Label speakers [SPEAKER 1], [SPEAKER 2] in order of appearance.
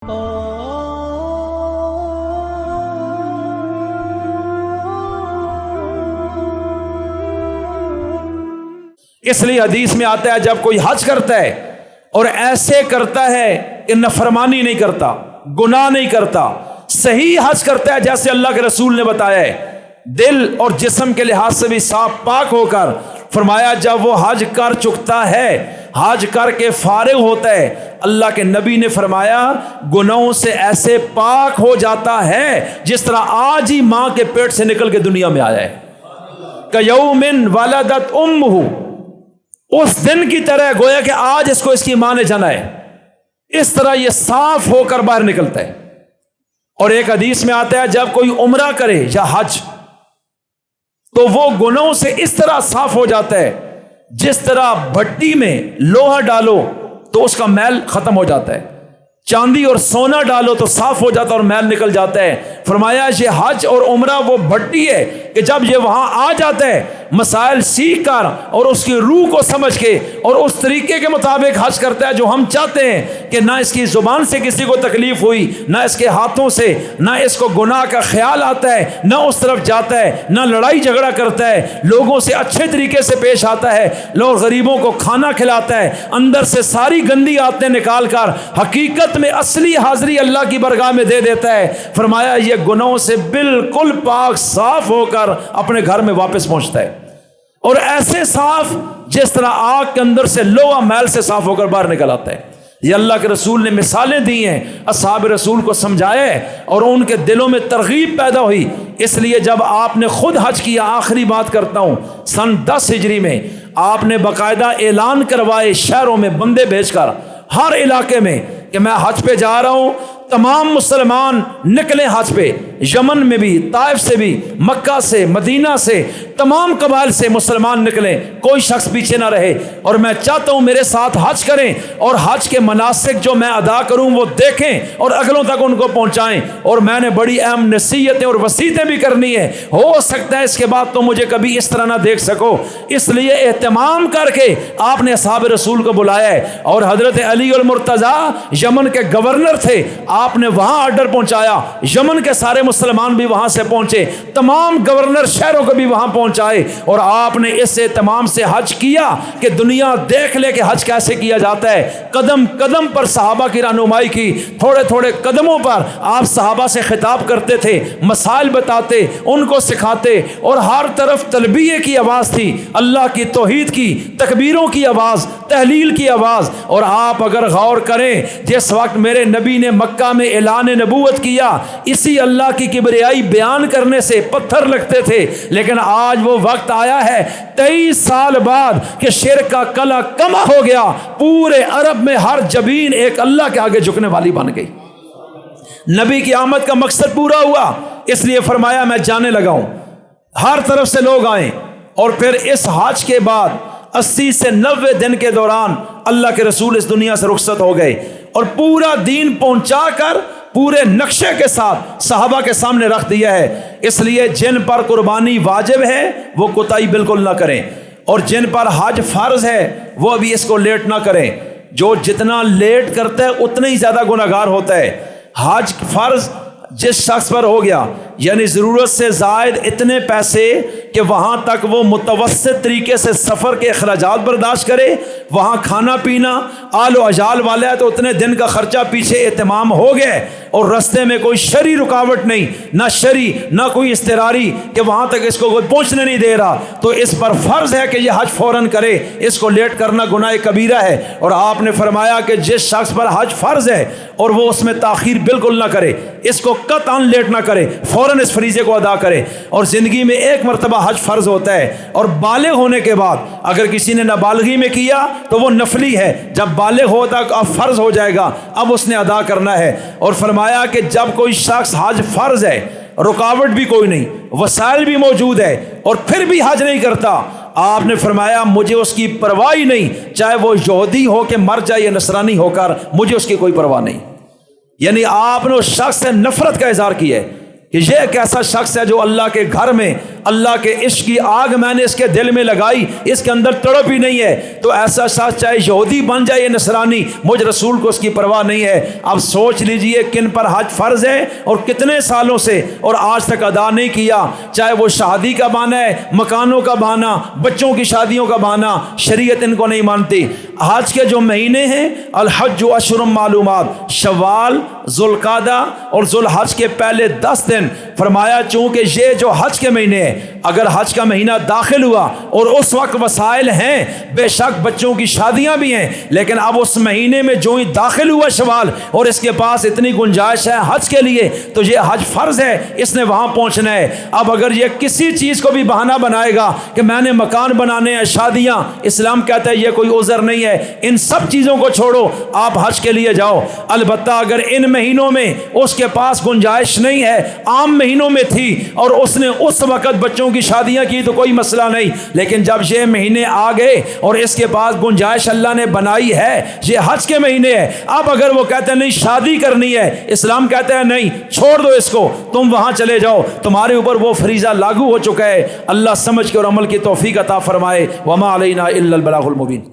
[SPEAKER 1] اس لیے حدیث میں آتا ہے جب کوئی حج کرتا ہے اور ایسے کرتا ہے کہ نافرمانی نہیں کرتا، گناہ نہیں کرتا، صحیح حج کرتا ہے جیسے اللہ کے رسول نے بتایا ہے، دل اور جسم کے لحاظ سے بھی صاف پاک ہو کر، فرمایا جب وہ حج کر چکتا ہے، حج کر کے فارغ ہوتا ہے، اللہ کے نبی نے فرمایا گناہوں سے ایسے پاک ہو جاتا ہے جس طرح آج ہی ماں کے پیٹ سے نکل کے دنیا میں آیا ہے، کَیَوْمٍ وَلَدَتْ أُمُّهُ، اس دن کی طرح، گویا کہ آج اس کو اس کی ماں نے جنا ہے، اس طرح یہ صاف ہو کر باہر نکلتا ہے۔ اور ایک حدیث میں آتا ہے جب کوئی عمرہ کرے یا حج تو وہ گناہوں سے اس طرح صاف ہو جاتا ہے جس طرح بھٹی میں لوہا ڈالو تو اس کا میل ختم ہو جاتا ہے، چاندی اور سونا ڈالو تو صاف ہو جاتا ہے اور میل نکل جاتا ہے۔ فرمایا یہ حج اور عمرہ وہ بھٹی ہے کہ جب یہ وہاں آ جاتا ہے، مسائل سیکھ کر اور اس کی روح کو سمجھ کے اور اس طریقے کے مطابق حج کرتا ہے جو ہم چاہتے ہیں کہ نہ اس کی زبان سے کسی کو تکلیف ہوئی، نہ اس کے ہاتھوں سے، نہ اس کو گناہ کا خیال آتا ہے، نہ اس طرف جاتا ہے، نہ لڑائی جھگڑا کرتا ہے، لوگوں سے اچھے طریقے سے پیش آتا ہے، لوگ غریبوں کو کھانا کھلاتا ہے، اندر سے ساری گندی عادتیں نکال کر حقیقت میں اصلی حاضری اللہ کی برگاہ میں دے دیتا ہے۔ فرمایا یہ گناہوں سے بالکل پاک صاف ہو کر اپنے گھر میں واپس پہنچتا ہے، اور ایسے صاف جس طرح آگ کے اندر سے لوہا میل سے صاف ہو کر باہر نکل آتا ہے۔ یہ اللہ کے رسول نے مثالیں دی ہیں، اصحاب رسول کو سمجھایا ہے اور ان کے دلوں میں ترغیب پیدا ہوئی۔ اس لیے جب آپ نے خود حج کیا، آخری بات کرتا ہوں، سن 10 ہجری میں آپ نے باقاعدہ اعلان کروائے شہروں میں بندے بھیج کر ہر علاقے میں کہ میں حج پہ جا رہا ہوں، تمام مسلمان نکلے حج پہ، یمن میں بھی، طائف سے بھی، مکہ سے، مدینہ سے، تمام قبائل سے مسلمان نکلیں، کوئی شخص پیچھے نہ رہے، اور میں چاہتا ہوں میرے ساتھ حج کریں اور حج کے مناسک جو میں ادا کروں وہ دیکھیں اور اگلوں تک ان کو پہنچائیں، اور میں نے بڑی اہم نصیحتیں اور وصیتیں بھی کرنی ہے، ہو سکتا ہے اس کے بعد تو مجھے کبھی اس طرح نہ دیکھ سکو، اس لیے اہتمام کر کے آپ نے اصحاب رسول کو بلایا ہے۔ اور حضرت علی المرتضیٰ یمن کے گورنر تھے، آپ نے وہاں آرڈر پہنچایا، یمن کے سارے مسلمان بھی وہاں سے پہنچے، تمام گورنر شہروں کو بھی وہاں پہنچائے، اور آپ نے اس اہتمام سے حج کیا کہ دنیا دیکھ لے کہ حج کیسے کیا جاتا ہے۔ قدم قدم پر صحابہ کی رہنمائی کی، تھوڑے تھوڑے قدموں پر آپ صحابہ سے خطاب کرتے تھے، مسائل بتاتے، ان کو سکھاتے، اور ہر طرف تلبیہ کی آواز تھی، اللہ کی توحید کی، تکبیروں کی آواز، تحلیل کی آواز۔ اور آپ اگر غور کریں، جس وقت میرے نبی نے مکہ میں اعلان نبوت کیا، اسی اللہ کی کبریائی بیان کرنے سے پتھر لگتے تھے، لیکن آج وہ وقت آیا ہے 23 سال بعد کہ شرک کا کلا کما ہو گیا، پورے عرب میں ہر جبین ایک اللہ کے آگے جھکنے والی بن گئی، نبی کی آمد کا مقصد پورا ہوا، اس لیے فرمایا میں جانے لگا ہوں، ہر طرف سے لوگ آئیں۔ اور پھر اس حج کے بعد 80 سے 90 دن کے دوران اللہ کے رسول اس دنیا سے رخصت ہو گئے، اور پورا دین پہنچا کر پورے نقشے کے ساتھ صحابہ کے سامنے رکھ دیا ہے۔ اس لیے جن پر قربانی واجب ہے وہ کوتاہی بالکل نہ کریں، اور جن پر حج فرض ہے وہ ابھی اس کو لیٹ نہ کریں، جو جتنا لیٹ کرتا ہے اتنا ہی زیادہ گناہگار ہوتا ہے۔ حج فرض جس شخص پر ہو گیا، یعنی ضرورت سے زائد اتنے پیسے کہ وہاں تک وہ متوسط طریقے سے سفر کے اخراجات برداشت کرے، وہاں کھانا پینا آل و عجال والا ہے تو اتنے دن کا خرچہ پیچھے اہتمام ہو گیا، اور رستے میں کوئی شرعی رکاوٹ نہیں، نہ شرعی نہ کوئی اضطراری کہ وہاں تک اس کو کوئی پہنچنے نہیں دے رہا، تو اس پر فرض ہے کہ یہ حج فوراً کرے، اس کو لیٹ کرنا گناہ کبیرہ ہے۔ اور آپ نے فرمایا کہ جس شخص پر حج فرض ہے اور وہ اس میں تاخیر بالکل نہ کرے، اس کو قطعاً لیٹ نہ کرے، فوراً اس فریضے کو ادا کرے۔ اور زندگی میں ایک مرتبہ حج فرض ہوتا ہے، اور بالغ ہونے کے بعد اگر کسی نے نابالغی میں کیا تو وہ نفلی ہے، جب بالغ ہوتا اب فرض ہو جائے گا، اب اس نے ادا کرنا ہے۔ اور فرمایا کہ جب کوئی شخص حج فرض ہے، رکاوٹ بھی کوئی نہیں، وسائل بھی موجود ہے، اور پھر بھی حج نہیں کرتا، آپ نے فرمایا مجھے اس کی پرواہ ہی نہیں، چاہے وہ یہودی ہو کے مر جائے یا نصرانی ہو کر، مجھے اس کی کوئی پرواہ نہیں۔ یعنی آپ نے اس شخص سے نفرت کا اظہار کیا ہے کہ یہ ایک ایسا شخص ہے جو اللہ کے گھر میں اللہ کے عشق کی آگ میں نے اس کے دل میں لگائی، اس کے اندر تڑپ ہی نہیں ہے، تو ایسا شخص چاہے یہودی بن جائے یا نصرانی، مجھ رسول کو اس کی پرواہ نہیں ہے۔ اب سوچ لیجئے کن پر حج فرض ہے اور کتنے سالوں سے اور آج تک ادا نہیں کیا، چاہے وہ شادی کا بہانہ ہے، مکانوں کا بہانہ، بچوں کی شادیوں کا بہانہ، شریعت ان کو نہیں مانتی۔ حج کے جو مہینے ہیں، الحج اشہر معلومات، شوال، ذوالقعدہ اور ذوالحج کے پہلے 10 دن فرمایا، چونکہ یہ جو حج کے مہینے ہیں، اگر حج کا مہینہ داخل ہوا اور اس وقت وسائل ہیں، بے شک بچوں کی شادیاں بھی ہیں، لیکن اب اس مہینے میں جو ہی داخل ہوا شوال اور اس کے پاس اتنی گنجائش ہے حج کے لیے، تو یہ حج فرض ہے، اس نے وہاں پہنچنا ہے۔ اب اگر یہ کسی چیز کو بھی بہانہ بنائے گا کہ میں نے مکان بنانے ہیں، شادیاں، اسلام کہتا ہے یہ کوئی عذر نہیں ہے، ان سب چیزوں کو چھوڑو، آپ حج کے لیے جاؤ۔ البتہ اگر ان مہینوں میں اس کے پاس گنجائش نہیں ہے، عام مہینوں میں تھی اور اس نے اس وقت بچوں کی شادیاں کی تو کوئی مسئلہ نہیں، لیکن جب یہ مہینے آ گئے اور اس کے پاس گنجائش اللہ نے بنائی ہے، یہ حج کے مہینے ہے، اب اگر وہ کہتے ہیں نہیں شادی کرنی ہے، اسلام کہتا ہے نہیں، چھوڑ دو اس کو، تم وہاں چلے جاؤ، تمہارے اوپر وہ فریضہ لاگو ہو چکا ہے۔ اللہ سمجھ کے اور عمل کی توفیق عطا فرمائے۔ وما علینا الا البلاغ المبین۔